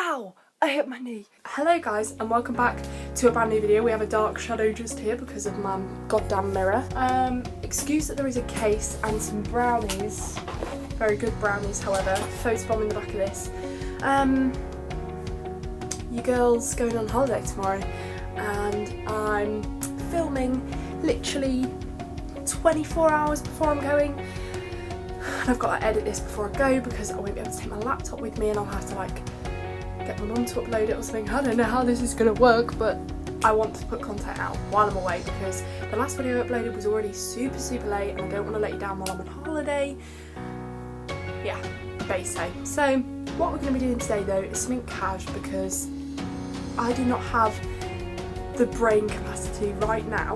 Ow! I hit my knee. Hello guys and welcome back to a brand new video. We have a dark shadow just here because of my goddamn mirror. Excuse that there is a case and some brownies. Very good brownies, however. Photobomb in the back of this. You girls going on holiday tomorrow and I'm filming literally 24 hours before I'm going. And I've got to edit this before I go because I won't be able to take my laptop with me and I'll have to like get my mum to upload it or something. I don't know how this is going to work, but I want to put content out while I'm away because the last video I uploaded was already super late and I don't want to let you down while I'm on holiday. Yeah, basic. So what we're going to be doing today though is something cash because I do not have the brain capacity right now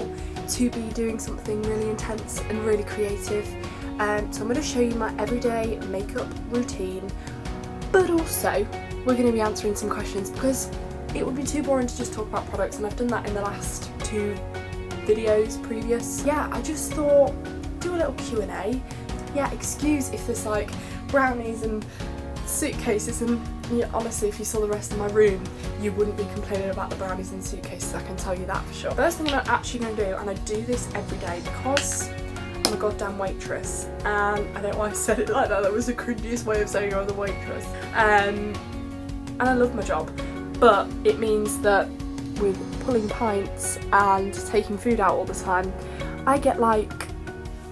to be doing something really intense and really creative. So I'm going to show you my everyday makeup routine, but also we're going to be answering some questions because it would be too boring to just talk about products, and I've done that in the last two videos previous. Yeah, I just thought do a little Q&A. Yeah, excuse if there's like brownies and suitcases, and yeah, honestly if you saw the rest of my room you wouldn't be complaining about the brownies and suitcases, I can tell you that for sure. First thing I'm actually going to do, and I do this every day because I'm a goddamn waitress, and I don't know why I said it like that, that was the cringiest way of saying I was a waitress. And I love my job, but it means that with pulling pints and taking food out all the time, I get like,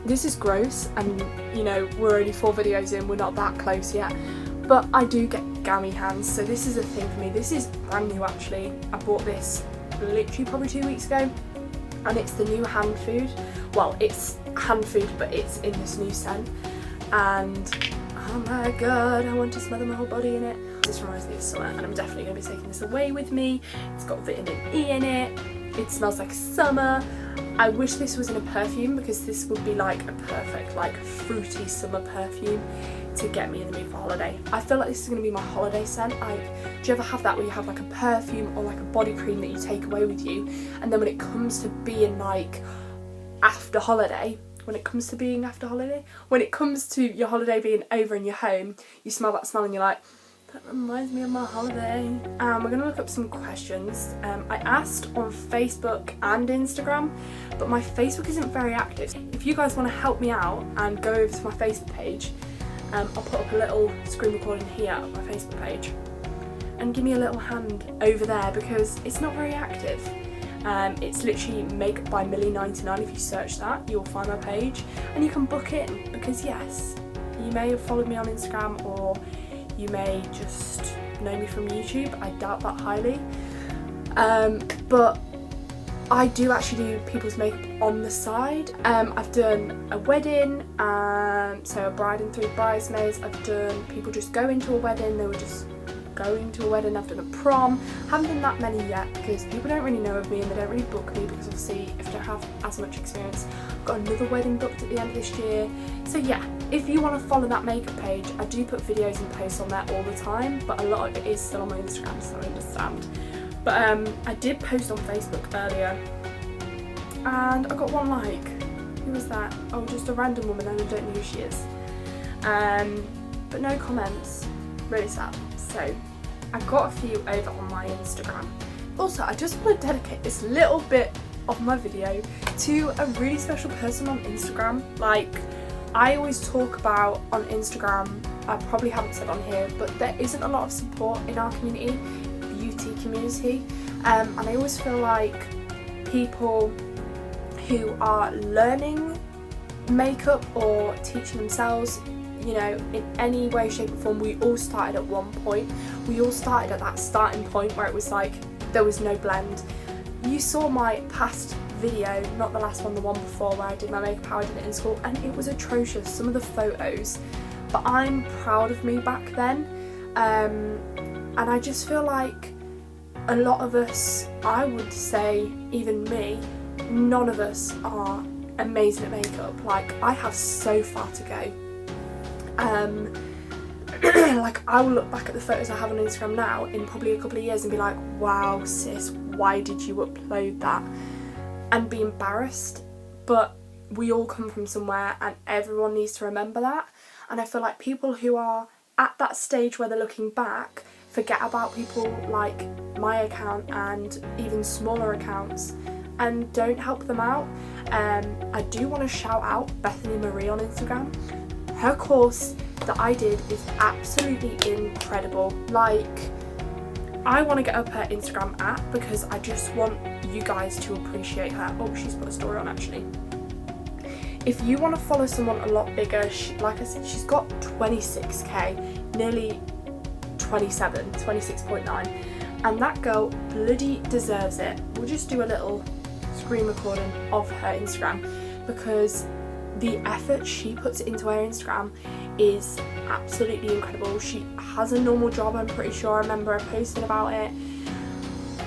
this is gross and you know we're only 4 videos in, we're not that close yet, but I do get gammy hands, so this is a thing for me. This is brand new actually. I bought this literally probably 2 weeks ago and it's the new hand food. Well, it's hand food but it's in this new scent and oh my god, I want to smother my whole body in it. This reminds me of summer and I'm definitely going to be taking this away with me. It's got vitamin E in it, it smells like summer. I wish this was in a perfume because this would be like a perfect like fruity summer perfume to get me in the mood for holiday. I feel like this is going to be my holiday scent. Like, do you ever have that where you have like a perfume or like a body cream that you take away with you, and then when it comes to being like after holiday, when it comes to your holiday being over in your home, you smell that smell and you're like, that reminds me of my holiday. We're going to look up some questions. I asked on Facebook and Instagram, but my Facebook isn't very active. If you guys want to help me out and go over to my Facebook page, I'll put up a little screen recording here of my Facebook page and give me a little hand over there because it's not very active. It's literally Makeup by Millie99. If you search that, you'll find my page and you can book in because yes, you may have followed me on Instagram or you may just know me from YouTube. I doubt that highly. But I do actually do people's makeup on the side. I've done a wedding, so a bride and 3 bridesmaids. I've done people just going to a wedding, they were just going to a wedding. I've done a prom. Haven't done that many yet because people don't really know of me and they don't really book me because obviously if I don't have as much experience. I've got another wedding booked at the end of this year. So yeah, if you want to follow that makeup page, I do put videos and posts on there all the time, but a lot of it is still on my Instagram, so I understand. But I did post on Facebook earlier and I got 1 like. Who was that? Oh, just a random woman and I don't know who she is. But no comments. Really sad. So I got a few over on my Instagram. Also, I just want to dedicate this little bit of my video to a really special person on Instagram. Like, I always talk about on Instagram, I probably haven't said on here, but there isn't a lot of support in our community, beauty community, and I always feel like people who are learning makeup or teaching themselves, you know, in any way, shape or form, we all started at one point. We all started at that starting point where it was like there was no blend. You saw my past video, not the last one, the one before where I did my makeup, how I did it in school, and it was atrocious, some of the photos, but I'm proud of me back then. And I just feel like a lot of us, I would say even me, none of us are amazing at makeup. Like, I have so far to go. Like, I will look back at the photos I have on Instagram now in probably a couple of years and be like, wow sis, why did you upload that? And be embarrassed. But we all come from somewhere and everyone needs to remember that. And I feel like people who are at that stage where they're looking back forget about people like my account and even smaller accounts and don't help them out. I do want to shout out Bethany Marie on Instagram. Her course that I did is absolutely incredible. Like, I want to get up her Instagram app because I just want you guys to appreciate her. Oh, she's put a story on actually. If you want to follow someone a lot bigger, like I said, she's got 26k, nearly 27, 26.9, and that girl bloody deserves it. We'll just do a little screen recording of her Instagram because the effort she puts into her Instagram is absolutely incredible. She has a normal job, I'm pretty sure. I remember her posting about it.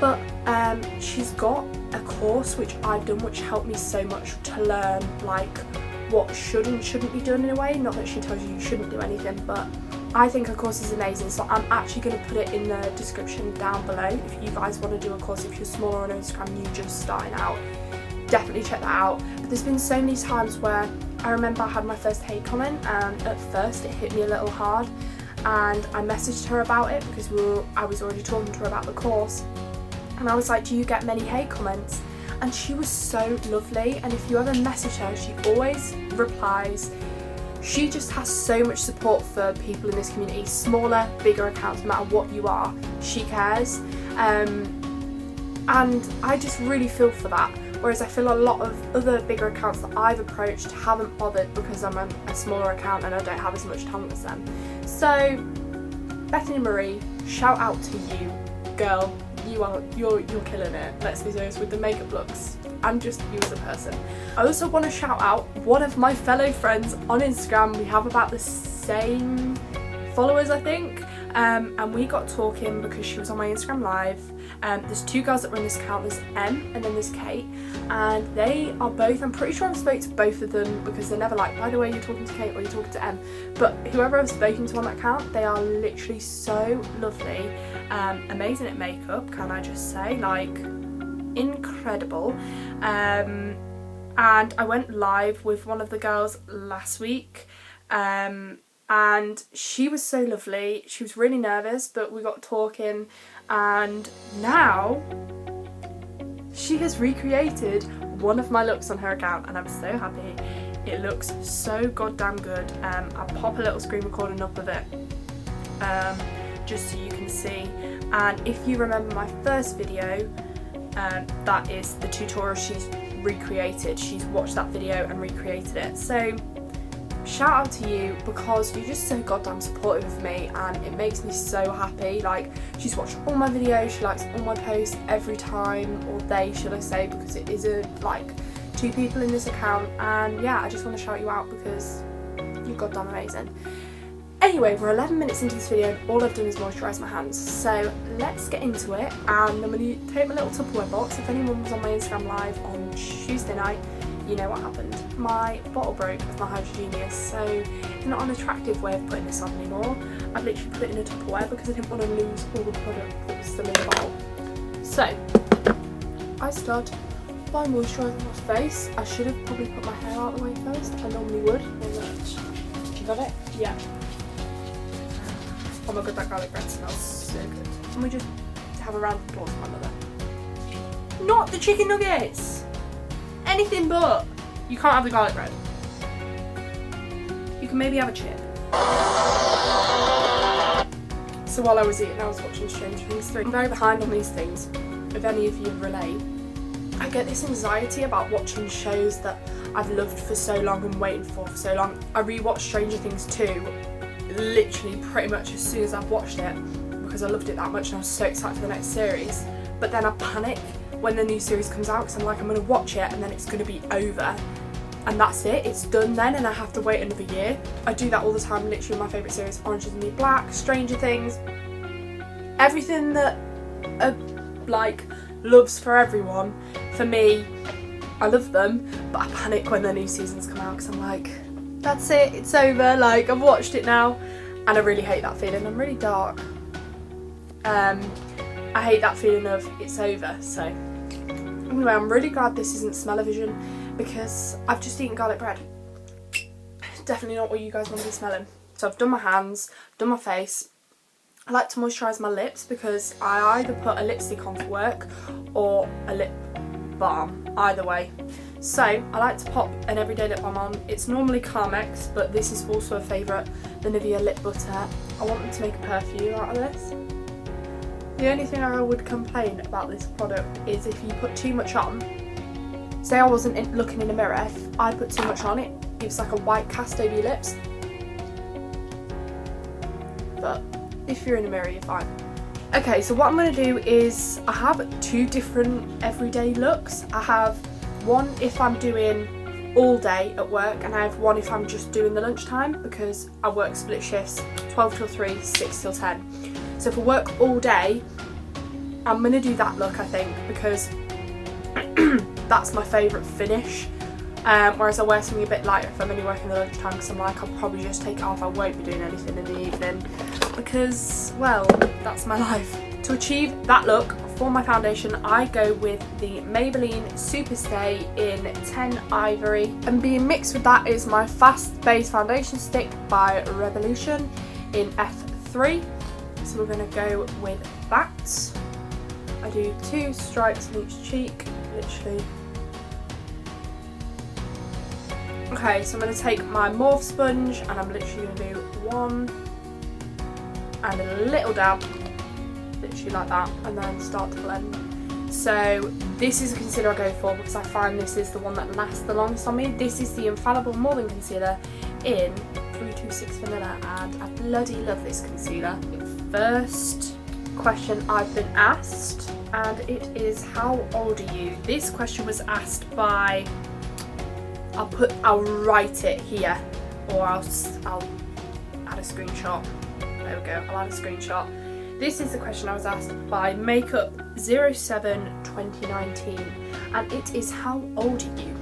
But she's got a course which I've done which helped me so much to learn like what should and shouldn't be done in a way. Not that she tells you shouldn't do anything, but I think her course is amazing. So I'm actually going to put it in the description down below if you guys want to do a course. If you're smaller on Instagram, you're just starting out, definitely check that out. But there's been so many times where I remember I had my first hate comment and at first it hit me a little hard, and I messaged her about it because I was already talking to her about the course, and I was like, do you get many hate comments? And she was so lovely, and if you ever message her, she always replies. She just has so much support for people in this community, smaller, bigger accounts, no matter what you are, she cares. And I just really feel for that. Whereas I feel a lot of other bigger accounts that I've approached haven't bothered because I'm a smaller account and I don't have as much talent as them. So, Bethany Marie, shout out to you, girl. You're killing it. Let's be serious with the makeup looks and just you as a person. I also want to shout out one of my fellow friends on Instagram. We have about the same followers, I think, and we got talking because she was on my Instagram live. There's two girls that run this account. There's Em and then there's Kate, and they are both, I'm pretty sure I've spoken to both of them because they're never like, by the way, you're talking to Kate or you're talking to Em, but whoever I've spoken to on that account, they are literally so lovely, amazing at makeup, can I just say, like incredible. And I went live with one of the girls last week, and she was so lovely. She was really nervous, but we got talking, and now she has recreated one of my looks on her account, and I'm so happy. It looks so goddamn good. I'll pop a little screen recording up of it just so you can see. And if you remember my first video, that is the tutorial she's recreated. She's watched that video and recreated it. So shout out to you because you're just so goddamn supportive of me and it makes me so happy. Like, she's watched all my videos, she likes all my posts every time, or they should I say, because it is like two people in this account, and yeah, I just want to shout you out because you're goddamn amazing. Anyway, we're 11 minutes into this video and all I've done is moisturise my hands, so let's get into it. And I'm going to take my little Tupperware box. If anyone was on my Instagram live on Tuesday night, you know what happened. My bottle broke with my Hydrogenius, so it's not an attractive way of putting this on anymore. I've literally put it in a Tupperware because I didn't want to lose all the product that was still in the bottle. So, I start by moisturising my face. I should have probably put my hair out of the way first. I normally would. You got it? Yeah. Oh my god, that garlic bread smells so good. Can we just have a round of applause for my mother? Not the chicken nuggets! Anything but! You can't have the garlic bread. You can maybe have a chip. So while I was eating, I was watching Stranger Things 3. I'm very behind on these things, if any of you relate. I get this anxiety about watching shows that I've loved for so long and waiting for so long. I rewatched Stranger Things 2 literally pretty much as soon as I've watched it because I loved it that much and I was so excited for the next series. But then I panic when the new series comes out because I'm like, I'm going to watch it and then it's going to be over and that's it, it's done then and I have to wait another year. I do that all the time. Literally my favourite series, Orange is the New Black, Stranger Things, everything that like loves for everyone. For me, I love them, but I panic when the new seasons come out because I'm like, that's it, it's over, like I've watched it now, and I really hate that feeling. I'm really dark. I hate that feeling of it's over. So anyway, I'm really glad this isn't smell-o-vision because I've just eaten garlic bread. Definitely not what you guys want to be smelling. So I've done my hands, done my face, I like to moisturise my lips because I either put a lipstick on for work or a lip balm, either way. So I like to pop an everyday lip balm on. It's normally Carmex, but this is also a favourite, the Nivea Lip Butter. I want them to make a perfume out of this. The only thing I would complain about this product is if you put too much on. Say I wasn't looking in a mirror, if I put too much on, it gives like a white cast over your lips. But if you're in a mirror, you're fine. Okay, so what I'm going to do is I have 2 different everyday looks. I have one if I'm doing all day at work, and I have one if I'm just doing the lunchtime because I work split shifts, 12 till 3, 6 till 10. So if I work all day, I'm going to do that look, I think, because that's my favourite finish. Whereas I wear something a bit lighter if I'm only working the lunchtime, because I'm like, I'll probably just take it off, I won't be doing anything in the evening because, well, that's my life. To achieve that look for my foundation, I go with the Maybelline Superstay in 10 Ivory, and being mixed with that is my Fast Base Foundation Stick by Revolution in F3. So we're going to go with that. I do 2 stripes on each cheek, literally. Okay, so I'm going to take my Morphe sponge and I'm literally going to do 1 and a little dab, literally like that, and then start to blend. So this is a concealer I go for because I find this is the one that lasts the longest on me. This is the Infallible More Than Concealer in 326 Vanilla, and I bloody love this concealer. First question I've been asked, and it is, how old are you? This question was asked by, I'll write it here, or I'll add a screenshot. There we go, I'll add a screenshot. This is the question I was asked by Makeup07 2019, and it is, how old are you?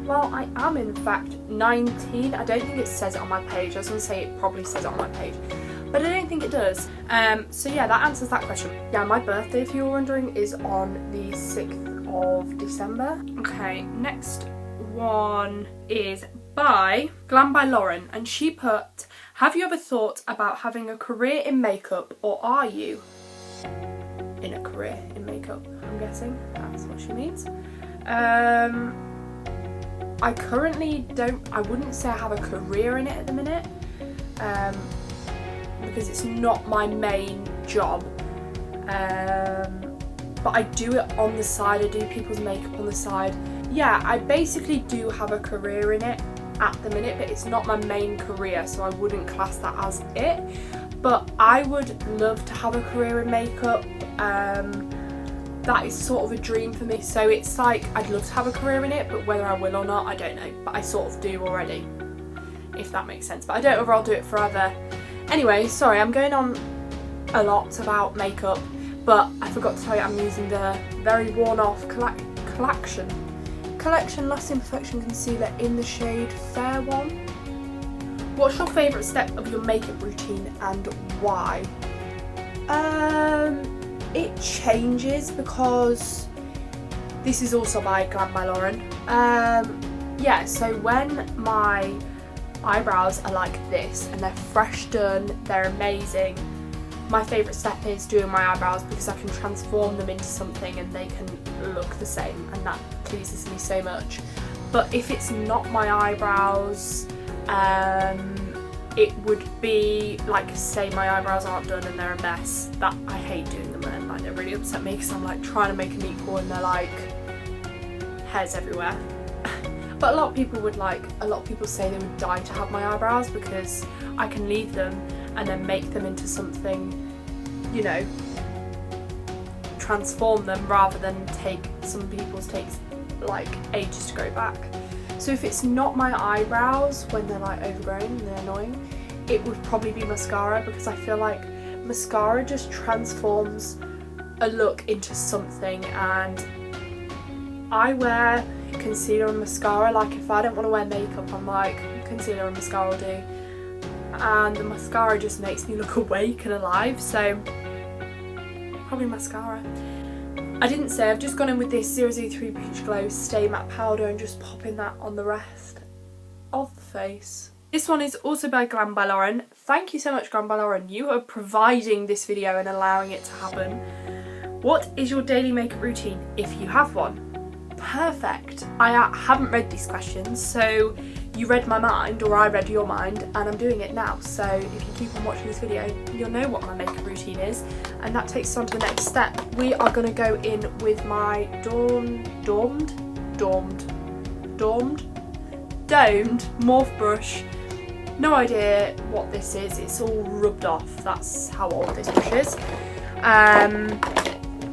Well, I am in fact 19. I don't think it says it on my page. I was going to say it probably says it on my page, but I don't think it does. So yeah, that answers that question. Yeah, my birthday, if you were wondering, is on the 6th of December. Okay, next one is by Glam by Lauren, and she put, have you ever thought about having a career in makeup, or are you in a career in makeup? I'm guessing that's what she means. I currently I wouldn't say I have a career in it at the minute, because it's not my main job, but I do it on the side. I do people's makeup on the side. Yeah, I basically do have a career in it at the minute, but it's not my main career, so I wouldn't class that as it. But I would love to have a career in makeup. That is sort of a dream for me, so it's like I'd love to have a career in it, but whether I will or not, I don't know. But I sort of do already, if that makes sense, but I don't know if I'll do it forever. Anyway, sorry, I'm going on a lot about makeup, but I forgot to tell you I'm using the very worn off Collection Lasting Perfection Concealer in the shade Fair One. What's your favourite step of your makeup routine and why? It changes because this is also by Glam by Lauren. Yeah, so when my eyebrows are like this and they're fresh done, they're amazing, my favourite step is doing my eyebrows because I can transform them into something and they can look the same, and that pleases me so much. But if it's not my eyebrows, it would be like, say my eyebrows aren't done and they're a mess. That I hate doing them, and like they really upset me because I'm like trying to make them equal and they're like hairs everywhere. But a lot of people say they would die to have my eyebrows because I can leave them and then make them into something, you know, transform them, rather than some people's takes like ages to grow back. So if it's not my eyebrows when they're like overgrown and they're annoying, it would probably be mascara, because I feel like mascara just transforms a look into something. And I wear concealer and mascara, like if I don't want to wear makeup, I'm like, concealer and mascara will do, and the mascara just makes me look awake and alive, so probably mascara. I didn't say, I've just gone in with this 003 Peach Glow Stay Matte Powder and just popping that on the rest of the face. This one is also by Glam by Lauren. Thank you so much, Glam by Lauren. You are providing this video and allowing it to happen. What is your daily makeup routine if you have one? Perfect. I haven't read these questions, so you read my mind, or I read your mind, and I'm doing it now. So if you keep on watching this video, you'll know what my makeup routine is, and that takes us on to the next step. We are going to go in with my domed Morphe brush. No idea what this is, it's all rubbed off, that's how old this brush is.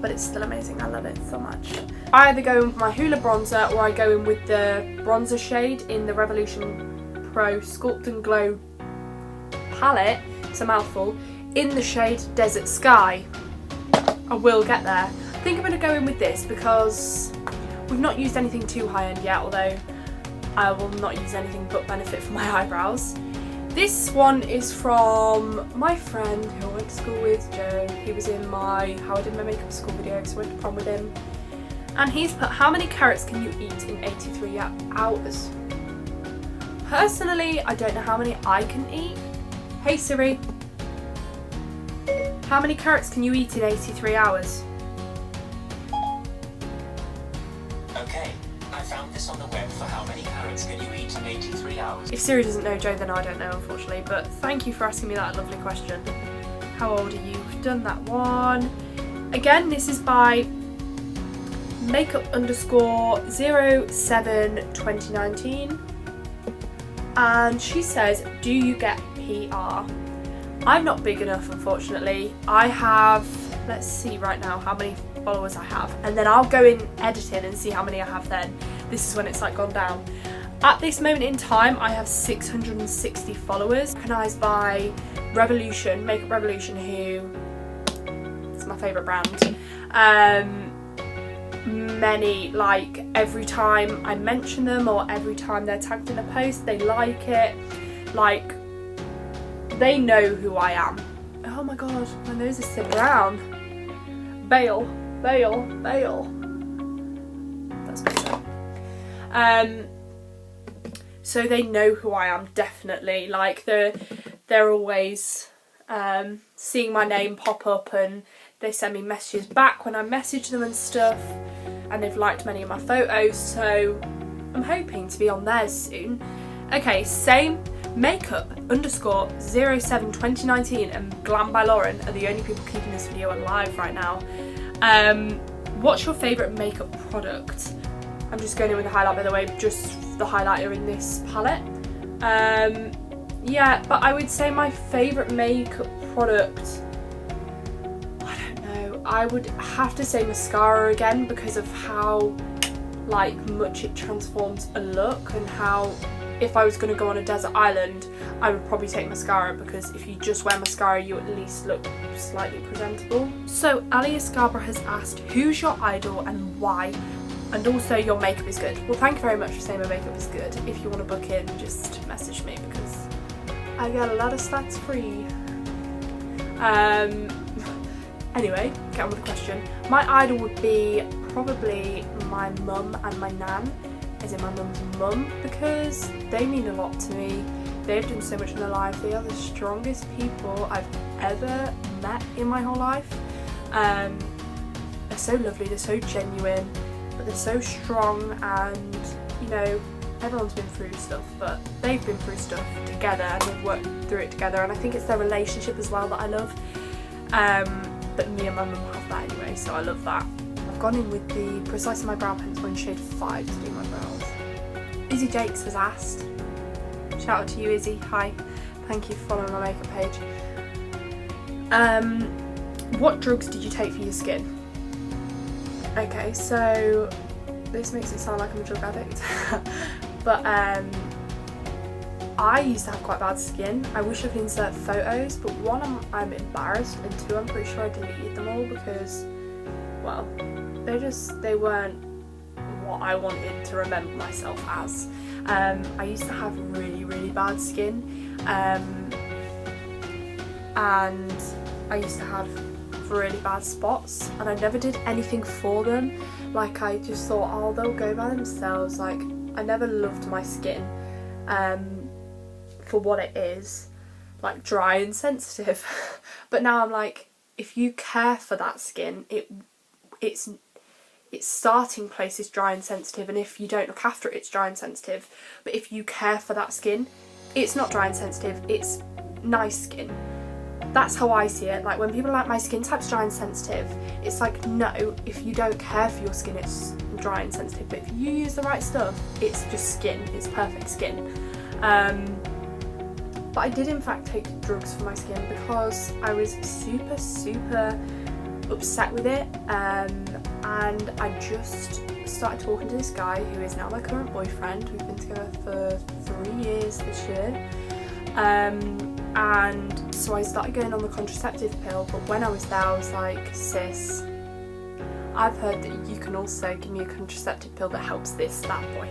But it's still amazing, I love it so much. I either go in with my Hoola bronzer or I go in with the bronzer shade in the Revolution Pro Sculpt and Glow palette, it's a mouthful, in the shade Desert Sky. I will get there. I think I'm going to go in with this because we've not used anything too high-end yet, although I will not use anything but Benefit for my eyebrows. This one is from my friend who I went to school with, Joe. He was in my How I Did My Makeup School video because I went to prom with him. And he's put, how many carrots can you eat in 83 hours? Personally, I don't know how many I can eat. Hey Siri, how many carrots can you eat in 83 hours? Okay, I found this on the web for how many carrots can you eat in 83 hours. If Siri doesn't know, Joe, then I don't know, unfortunately. But thank you for asking me that lovely question. How old are you? We've done that one. Again, this is by makeup_072019. And she says, do you get PR? I'm not big enough, unfortunately. I have, let's see right now how many followers I have, and then I'll go in editing and see how many I have then. This is when it's like gone down. At this moment in time, I have 660 followers, recognised by Revolution, Makeup Revolution, who is my favourite brand. Many, like, every time I mention them or every time they're tagged in a post, they like it. Like, they know who I am. Oh my god, my nose is so brown. Bail. That's better. So they know who I am, definitely. Like, they're always seeing my name pop up, and they send me messages back when I message them and stuff, and they've liked many of my photos, so I'm hoping to be on theirs soon. Okay, same. Makeup_072019 and Glam by Lauren are the only people keeping this video alive right now. What's your favourite makeup product? I'm just going in with the highlight, by the way, just the highlighter in this palette. Yeah, but I would say my favourite makeup product, I don't know, I would have to say mascara again, because of how like much it transforms a look, and how if I was going to go on a desert island, I would probably take mascara, because if you just wear mascara, you at least look slightly presentable. So Alia Scarborough has asked, who's your idol and why? And also, your makeup is good. Well, thank you very much for saying my makeup is good. If you want to book in, just message me, because I get a lot of stats free. Anyway, get on with the question. My idol would be probably my mum and my nan, as in my mum's mum, because they mean a lot to me. They've done so much in their life. They are the strongest people I've ever met in my whole life. They're so lovely, they're so genuine, but they're so strong, and you know, everyone's been through stuff, but they've been through stuff together and they've worked through it together, and I think it's their relationship as well that I love. But me and my mum have that anyway, so I love that. I've gone in with the Precise My Brow Pencil in shade 5 to do my brows. Izzy Jakes has asked. Shout out to you, Izzy. Hi. Thank you for following my makeup page. What drugs did you take for your skin? Okay, so this makes it sound like I'm a drug addict. But I used to have quite bad skin. I wish I could insert photos, but one, I'm embarrassed, and two, I'm pretty sure I deleted them all because, well, they weren't what I wanted to remember myself as. I used to have really, really bad skin, and I used to have really bad spots, and I never did anything for them. Like, I just thought, oh, they'll go by themselves. Like, I never loved my skin. for what it is, like dry and sensitive. But now I'm like, if you care for that skin, its starting place is dry and sensitive, and if you don't look after it, it's dry and sensitive. But if you care for that skin, it's not dry and sensitive, it's nice skin. That's how I see it. Like when people are like, my skin type's dry and sensitive, it's like, no, if you don't care for your skin, it's dry and sensitive. But if you use the right stuff, it's just skin, it's perfect skin. But I did in fact take drugs for my skin because I was super upset with it, and I just started talking to this guy who is now my current boyfriend. We've been together for 3 years this year, and so I started going on the contraceptive pill. But when I was there, I was like, sis, I've heard that you can also give me a contraceptive pill that helps this, that boy.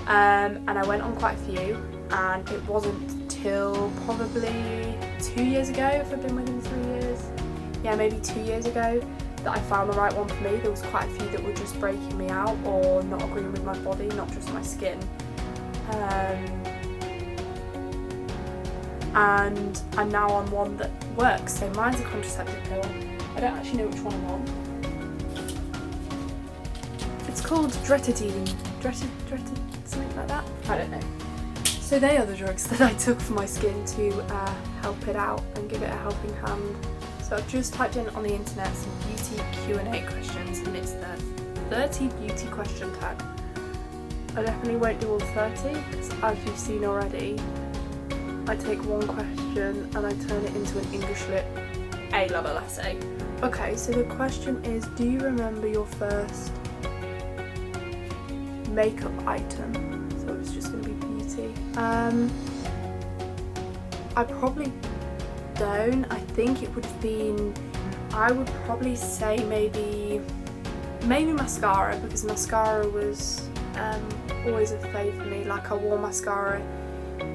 And I went on quite a few, and it wasn't till probably 2 years ago, if I've been with him 3 years, yeah, maybe 2 years ago, that I found the right one for me. There was quite a few that were just breaking me out or not agreeing with my body, not just my skin. And I'm now on one that works. So mine's a contraceptive pill. I don't actually know which one I'm on. It's called Dretadine, something like that. I don't know. So they are the drugs that I took for my skin to help it out and give it a helping hand. So I've just typed in on the internet some beauty Q&A questions, and it's the 30 beauty question tag. I definitely won't do all 30 because, as you've seen already, I take one question and I turn it into an English Lit A-level essay. Okay, so the question is, do you remember your first makeup item? So it's just going to be beauty. I probably don't. I think it would have been, I would probably say maybe mascara, because mascara was always a fave for me. Like I wore mascara.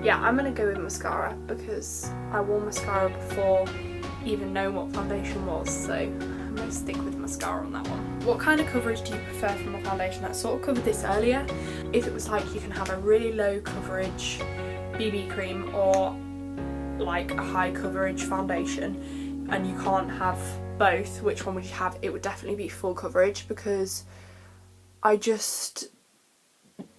Yeah, I'm gonna go with mascara because I wore mascara before even knowing what foundation was, so I'm gonna stick with mascara on that one. What kind of coverage do you prefer from a foundation? I sort of covered this earlier. If it was like you can have a really low coverage BB cream or like a high coverage foundation and you can't have both, which one would you have? It would definitely be full coverage, because I just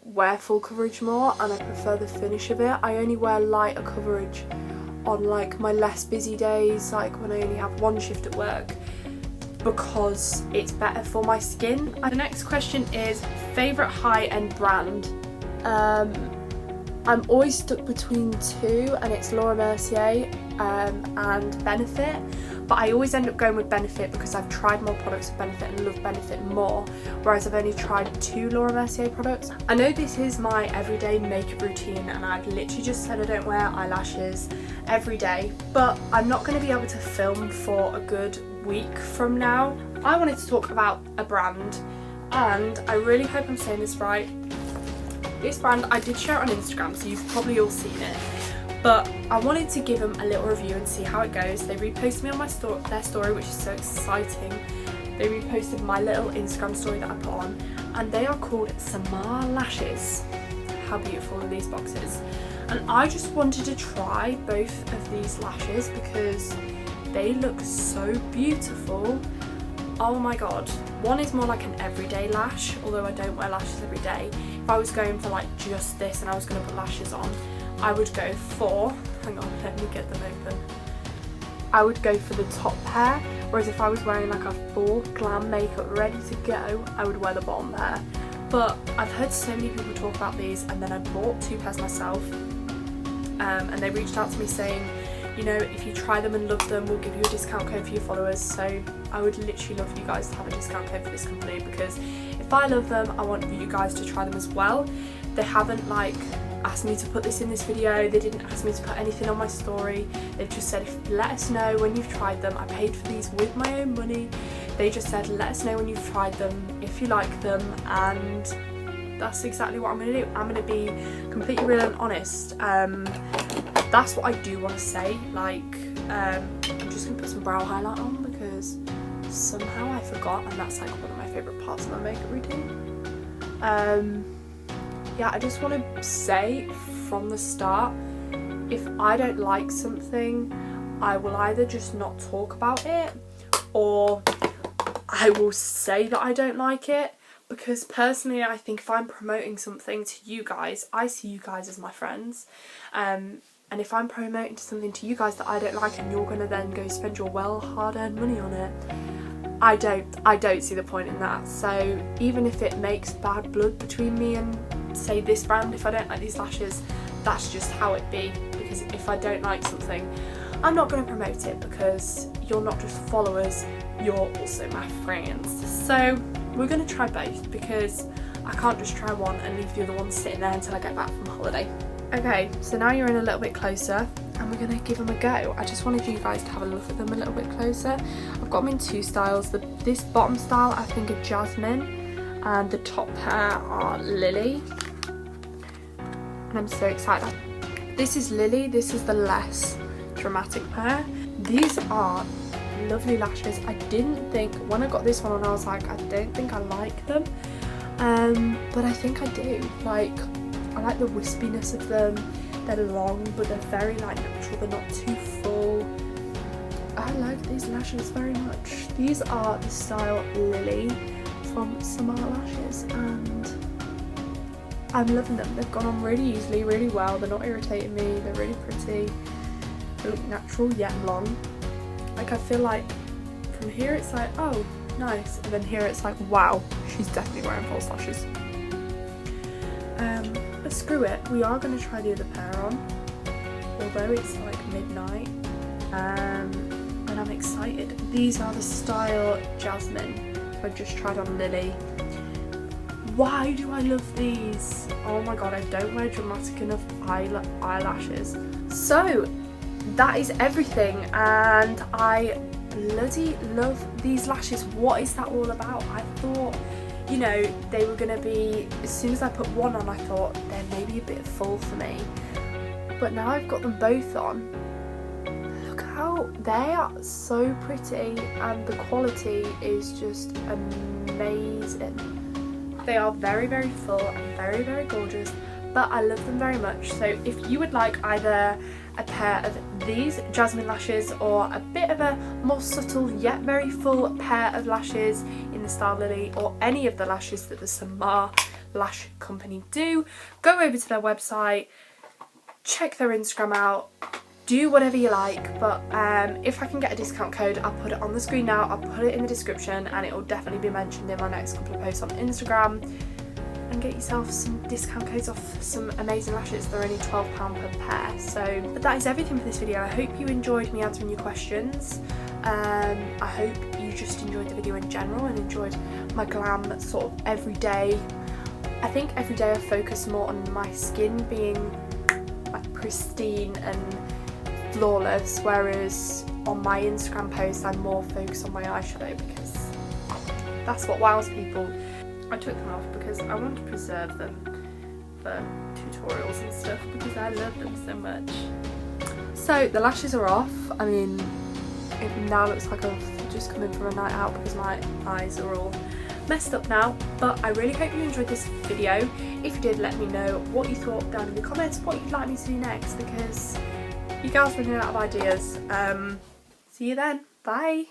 wear full coverage more and I prefer the finish of it. I only wear lighter coverage on like my less busy days, like when I only have one shift at work, because it's better for my skin. The next question is favourite high-end brand. I'm always stuck between two, and it's Laura Mercier and Benefit, but I always end up going with Benefit because I've tried more products of Benefit and love Benefit more, whereas I've only tried 2 Laura Mercier products. I know this is my everyday makeup routine and I've literally just said I don't wear eyelashes every day, but I'm not going to be able to film for a good week from now. I wanted to talk about a brand, and I really hope I'm saying this right. This brand, I did share it on Instagram, so you've probably all seen it, but I wanted to give them a little review and see how it goes. They reposted me on my their story, which is so exciting. They reposted my little Instagram story that I put on, and they are called Samar Lashes. How beautiful are these boxes? And I just wanted to try both of these lashes because they look so beautiful. Oh my god. One is more like an everyday lash, although I don't wear lashes every day. If I was going for like just this and I was going to put lashes on, I would go for, hang on, let me get them open. I would go for the top pair, whereas if I was wearing like a full glam makeup ready to go, I would wear the bottom pair. But I've heard so many people talk about these, and then I bought 2 pairs myself, and they reached out to me saying, you know, if you try them and love them, we'll give you a discount code for your followers. So I would literally love you guys to have a discount code for this company, because if I love them, I want you guys to try them as well. They haven't like asked me to put this in this video, they didn't ask me to put anything on my story. They've just said, let us know when you've tried them. I paid for these with my own money. They just said, let us know when you've tried them, if you like them, and that's exactly what I'm going to do. I'm going to be completely real and honest. That's what I do want to say. Like, I'm just going to put some brow highlight on because somehow I forgot, and that's like one of my favourite parts of my makeup routine. Yeah, I just want to say from the start, if I don't like something, I will either just not talk about it, or I will say that I don't like it, because personally I think if I'm promoting something to you guys, I see you guys as my friends, and if I'm promoting something to you guys that I don't like and you're going to then go spend your well hard-earned money on it, I don't see the point in that. So even if it makes bad blood between me and say this brand, if I don't like these lashes, that's just how it be, because if I don't like something, I'm not going to promote it, because you're not just followers, you're also my friends. So we're going to try both, because I can't just try one and leave the other one sitting there until I get back from holiday. Okay, so now you're in a little bit closer and we're going to give them a go. I just wanted you guys to have a look at them a little bit closer. I've got them in two styles. This bottom style I think are Jasmine, and the top pair are Lily. And I'm so excited. This is Lily, this is the less dramatic pair. These are lovely lashes. I didn't think, when I got this one on, I was like, I don't think I like them, but I think I do. Like, I like the wispiness of them. They're long, but they're very like natural, they're not too full. I like these lashes very much. These are the style Lily from Samar Lashes, and I'm loving them. They've gone on really easily, really well. They're not irritating me, they're really pretty. They look natural yet long. Like, I feel like from here it's like, oh, nice, and then here it's like, wow, she's definitely wearing false lashes. But screw it, we are going to try the other pair on, although it's like midnight, and I'm excited. These are the style Jasmine. I've just tried on Lily. Why do I love these? Oh my god, I don't wear dramatic enough eyelashes. So that is everything, and I bloody love these lashes. What is that all about? I thought, you know, they were going to be, as soon as I put one on I thought they're maybe a bit full for me, but now I've got them both on, look how they are so pretty, and the quality is just amazing. They are very, very full and very, very gorgeous, but I love them very much. So if you would like either a pair of these Jasmine lashes or a bit of a more subtle yet very full pair of lashes in the style Lily, or any of the lashes that the Samar Lash Company do, go over to their website, check their Instagram out, do whatever you like. But if I can get a discount code, I'll put it on the screen now, I'll put it in the description, and it will definitely be mentioned in my next couple of posts on Instagram. And get yourself some discount codes off some amazing lashes. They're only £12 per pair. So, but that is everything for this video. I hope you enjoyed me answering your questions. I hope you just enjoyed the video in general and enjoyed my glam sort of every day. I think every day I focus more on my skin being like pristine and flawless, whereas on my Instagram posts I'm more focused on my eyeshadow, because that's what wows people. I took them off because I want to preserve them for tutorials and stuff, because I love them so much. So the lashes are off. I mean, it now looks like I've just come in from a night out because my eyes are all messed up now. But I really hope you enjoyed this video. If you did, let me know what you thought down in the comments, what you'd like me to do next, because you girls are running out of ideas. See you then. Bye.